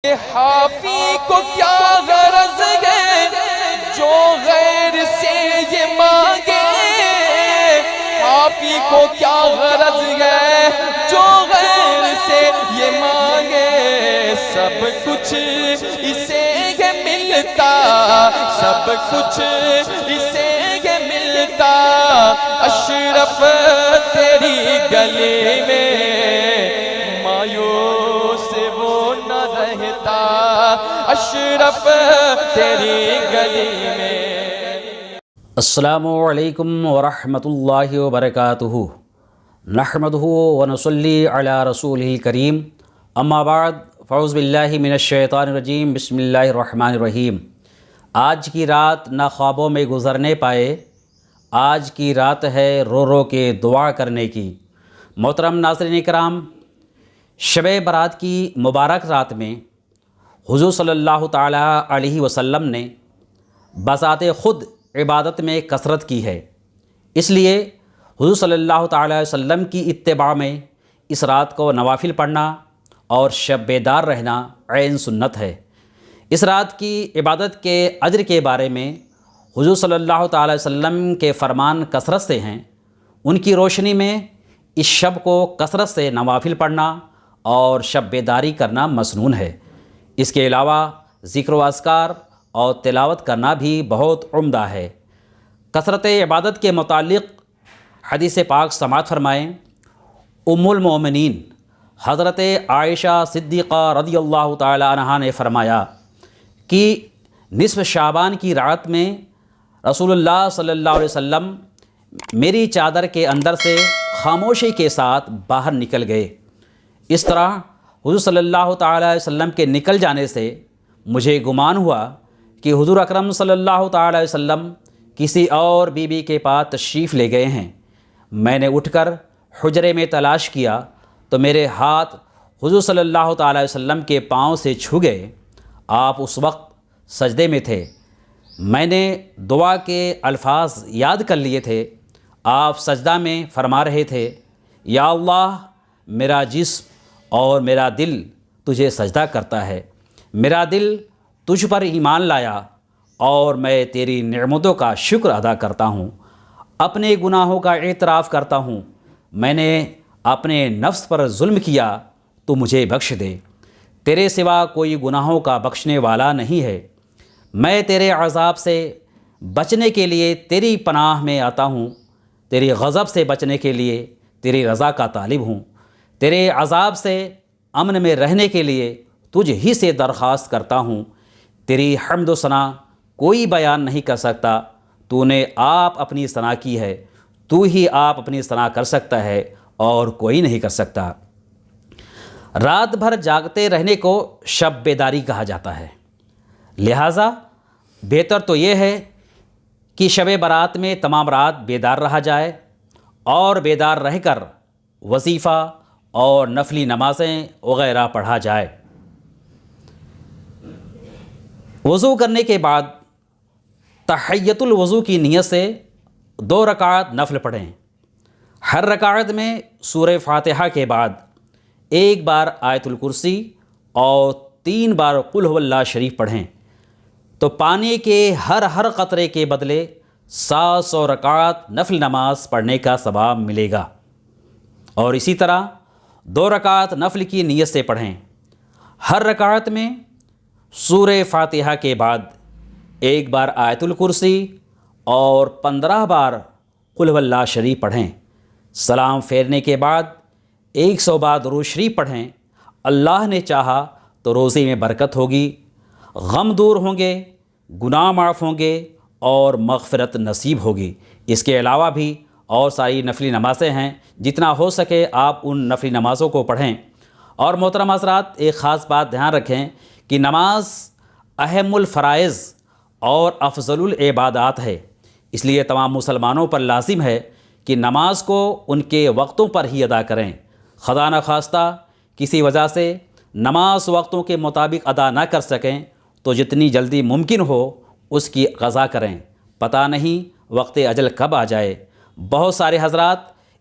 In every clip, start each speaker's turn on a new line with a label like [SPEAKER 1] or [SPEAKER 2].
[SPEAKER 1] حافی کو کیا غرض ہے جو غیر سے یہ مانگے، حافی کو کیا غرض ہے جو غیر سے یہ مانگے، سب کچھ اسے ہے ملتا، سب کچھ اسے ہے ملتا، اشرف تیری گلی میں مایوس وہ نہ رہتا، اشرف تیری گلی میں۔
[SPEAKER 2] السلام علیکم ورحمۃ اللہ وبرکاتہ، نحمدہ ونصلی علی رسولہ الکریم، اما بعد فاعوذ باللہ من الشیطان الرجیم، بسم اللہ الرحمن الرحیم۔ آج کی رات نہ خوابوں میں گزرنے پائے، آج کی رات ہے رو رو کے دعا کرنے کی۔ محترم ناظرین کرام، شب برات کی مبارک رات میں حضور صلی اللہ تعالیٰ علیہ وسلم نے بذات خود عبادت میں کثرت کی ہے، اس لیے حضور صلی اللہ تعالیٰ علیہ وسلم کی اتباع میں اس رات کو نوافل پڑھنا اور شب بیدار رہنا عین سنت ہے۔ اس رات کی عبادت کے اجر کے بارے میں حضور صلی اللہ تعالیٰ علیہ وسلم کے فرمان کثرت سے ہیں، ان کی روشنی میں اس شب کو کثرت سے نوافل پڑھنا اور شب بیداری کرنا مسنون ہے۔ اس کے علاوہ ذکر و اذکار اور تلاوت کرنا بھی بہت عمدہ ہے۔ کثرت عبادت کے متعلق حدیث پاک سماعت فرمائیں۔ ام المومنین حضرت عائشہ صدیقہ رضی اللہ تعالی عنہا نے فرمایا کہ نصف شعبان کی رات میں رسول اللہ صلی اللہ علیہ وسلم میری چادر کے اندر سے خاموشی کے ساتھ باہر نکل گئے۔ اس طرح حضور صلی اللہ تعالیٰ علیہ وسلم کے نکل جانے سے مجھے گمان ہوا کہ حضور اکرم صلی اللہ تعالیٰ علیہ وسلم کسی اور بیوی کے پاس تشریف لے گئے ہیں۔ میں نے اٹھ کر حجرے میں تلاش کیا تو میرے ہاتھ حضور صلی اللہ تعالیٰ علیہ وسلم کے پاؤں سے چھو گئے۔ آپ اس وقت سجدے میں تھے۔ میں نے دعا کے الفاظ یاد کر لیے تھے۔ آپ سجدہ میں فرما رہے تھے، یا اللہ، میرا جسم اور میرا دل تجھے سجدہ کرتا ہے، میرا دل تجھ پر ایمان لایا اور میں تیری نعمتوں کا شکر ادا کرتا ہوں، اپنے گناہوں کا اعتراف کرتا ہوں، میں نے اپنے نفس پر ظلم کیا، تو مجھے بخش دے، تیرے سوا کوئی گناہوں کا بخشنے والا نہیں ہے، میں تیرے عذاب سے بچنے کے لیے تیری پناہ میں آتا ہوں، تیری غضب سے بچنے کے لیے تیری رضا کا طالب ہوں، تیرے عذاب سے امن میں رہنے کے لیے تجھ ہی سے درخواست کرتا ہوں، تیری حمد و ثنا کوئی بیان نہیں کر سکتا، تو نے آپ اپنی ثنا کی ہے، تو ہی آپ اپنی ثنا کر سکتا ہے اور کوئی نہیں کر سکتا۔ رات بھر جاگتے رہنے کو شب بیداری کہا جاتا ہے، لہٰذا بہتر تو یہ ہے کہ شب برات میں تمام رات بیدار رہا جائے اور بیدار رہ کر وظیفہ اور نفلی نمازیں وغیرہ پڑھا جائے۔ وضو کرنے کے بعد تحیۃ الوضو کی نیت سے 2 رکعت نفل پڑھیں۔ ہر رکعت میں سورہ فاتحہ کے بعد 1 بار آیت الکرسی اور 3 بار قل هو اللہ شریف پڑھیں، تو پانی کے ہر قطرے کے بدلے 700 رکعت نفل نماز پڑھنے کا ثواب ملے گا۔ اور اسی طرح 2 رکعت نفل کی نیت سے پڑھیں۔ ہر رکعت میں سورہ فاتحہ کے بعد 1 بار آیت الکرسی اور 15 بار قل هو اللہ شریف پڑھیں۔ سلام پھیرنے کے بعد 100 بار درود شریف پڑھیں۔ اللہ نے چاہا تو روزی میں برکت ہوگی، غم دور ہوں گے، گناہ معاف ہوں گے اور مغفرت نصیب ہوگی۔ اس کے علاوہ بھی اور ساری نفلی نمازیں ہیں، جتنا ہو سکے آپ ان نفلی نمازوں کو پڑھیں۔ اور محترم حضرات، ایک خاص بات دھیان رکھیں کہ نماز اہم الفرائض اور افضل العبادات ہے، اس لیے تمام مسلمانوں پر لازم ہے کہ نماز کو ان کے وقتوں پر ہی ادا کریں۔ خدا نخواستہ کسی وجہ سے نماز وقتوں کے مطابق ادا نہ کر سکیں تو جتنی جلدی ممکن ہو اس کی قضا کریں، پتہ نہیں وقت اجل کب آ جائے۔ بہت سارے حضرات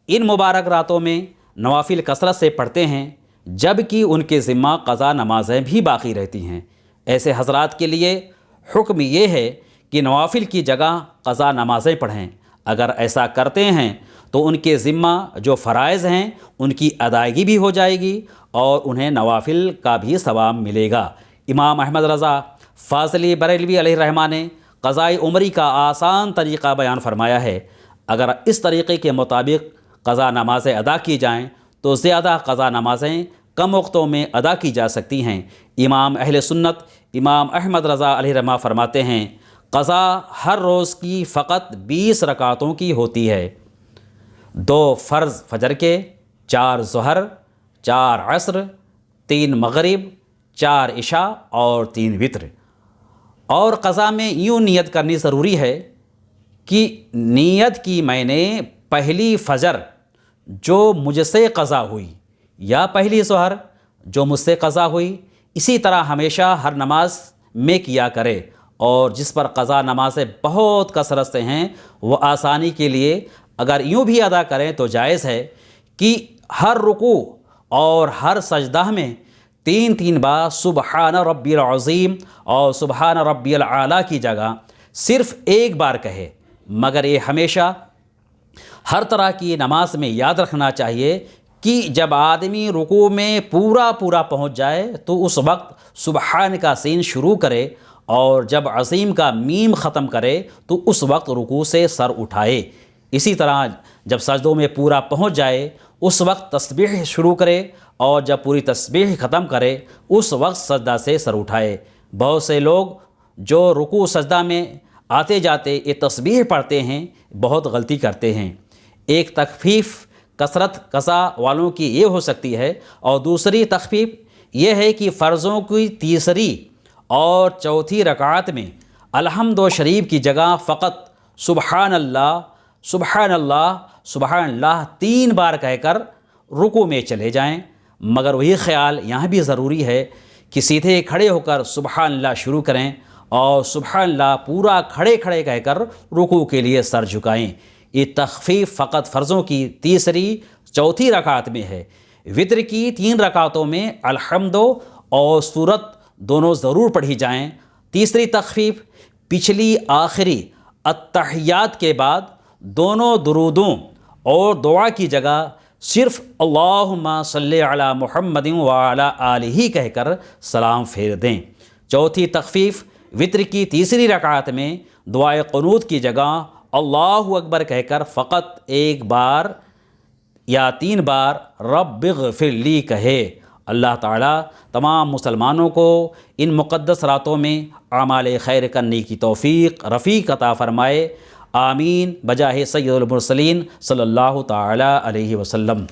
[SPEAKER 2] ان مبارک راتوں میں نوافل کثرت سے پڑھتے ہیں، جبکہ ان کے ذمہ قضا نمازیں بھی باقی رہتی ہیں۔ ایسے حضرات کے لیے حکم یہ ہے کہ نوافل کی جگہ قضا نمازیں پڑھیں۔ اگر ایسا کرتے ہیں تو ان کے ذمہ جو فرائض ہیں ان کی ادائیگی بھی ہو جائے گی اور انہیں نوافل کا بھی ثواب ملے گا۔ امام احمد رضا فاضلی بریلوی علیہ الرحمہ نے قضائے عمری کا آسان طریقہ بیان فرمایا ہے۔ اگر اس طریقے کے مطابق قضا نمازیں ادا کی جائیں تو زیادہ قضا نمازیں کم وقتوں میں ادا کی جا سکتی ہیں۔ امام اہل سنت امام احمد رضا علیہ الرحمہ فرماتے ہیں قضا ہر روز کی فقط 20 رکعتوں کی ہوتی ہے، 2 فرض فجر کے، 4 ظہر، 4 عصر، 3 مغرب، 4 عشاء اور 3 وتر۔ اور قضا میں یوں نیت کرنی ضروری ہے کہ نیت کی میں نے پہلی فجر جو مجھ سے قضا ہوئی یا پہلی ظہر جو مجھ سے قضا ہوئی، اسی طرح ہمیشہ ہر نماز میں کیا کرے۔ اور جس پر قضا نمازیں بہت کثرت سے ہیں وہ آسانی کے لیے اگر یوں بھی ادا کریں تو جائز ہے کہ ہر رکوع اور ہر سجدہ میں 3 بار سبحان ربی العظیم اور سبحان ربی الاعلیٰ کی جگہ صرف ایک بار کہے، مگر یہ ہمیشہ ہر طرح کی نماز میں یاد رکھنا چاہیے کہ جب آدمی رکوع میں پورا پہنچ جائے تو اس وقت سبحان کا سین شروع کرے اور جب عظیم کا میم ختم کرے تو اس وقت رکوع سے سر اٹھائے۔ اسی طرح جب سجدوں میں پورا پہنچ جائے اس وقت تسبیح شروع کرے اور جب پوری تسبیح ختم کرے اس وقت سجدہ سے سر اٹھائے۔ بہت سے لوگ جو رکوع سجدہ میں آتے جاتے یہ تسبیح پڑھتے ہیں بہت غلطی کرتے ہیں۔ ایک تخفیف کثرت قضا والوں کی یہ ہو سکتی ہے اور دوسری تخفیف یہ ہے کہ فرضوں کی تیسری اور چوتھی رکعات میں الحمد و شریف کی جگہ فقط سبحان اللہ سبحان اللہ سبحان اللہ 3 بار کہہ کر رکوع میں چلے جائیں، مگر وہی خیال یہاں بھی ضروری ہے کہ سیدھے کھڑے ہو کر سبحان اللہ شروع کریں اور سبحان اللہ پورا کھڑے کہہ کر رکوع کے لیے سر جھکائیں۔ یہ تخفیف فقط فرضوں کی تیسری چوتھی رکعت میں ہے۔ وتر کی 3 رکعتوں میں الحمد اور سورت دونوں ضرور پڑھی جائیں۔ تیسری تخفیف پچھلی آخری التحیات کے بعد دونوں درودوں اور دعا کی جگہ صرف اللہم صلی علی محمد وعلی آلہ کہہ کر سلام پھیر دیں۔ چوتھی تخفیف وتر کی تیسری رکعت میں دعائے قنوت کی جگہ اللہ اکبر کہہ کر فقط 1 بار یا 3 بار رب اغفر لی کہے۔ اللہ تعالیٰ تمام مسلمانوں کو ان مقدس راتوں میں اعمال خیر کرنے کی توفیق رفیق عطا فرمائے۔ آمین بجاہ سید المرسلین صلی اللہ تعالیٰ علیہ وسلم۔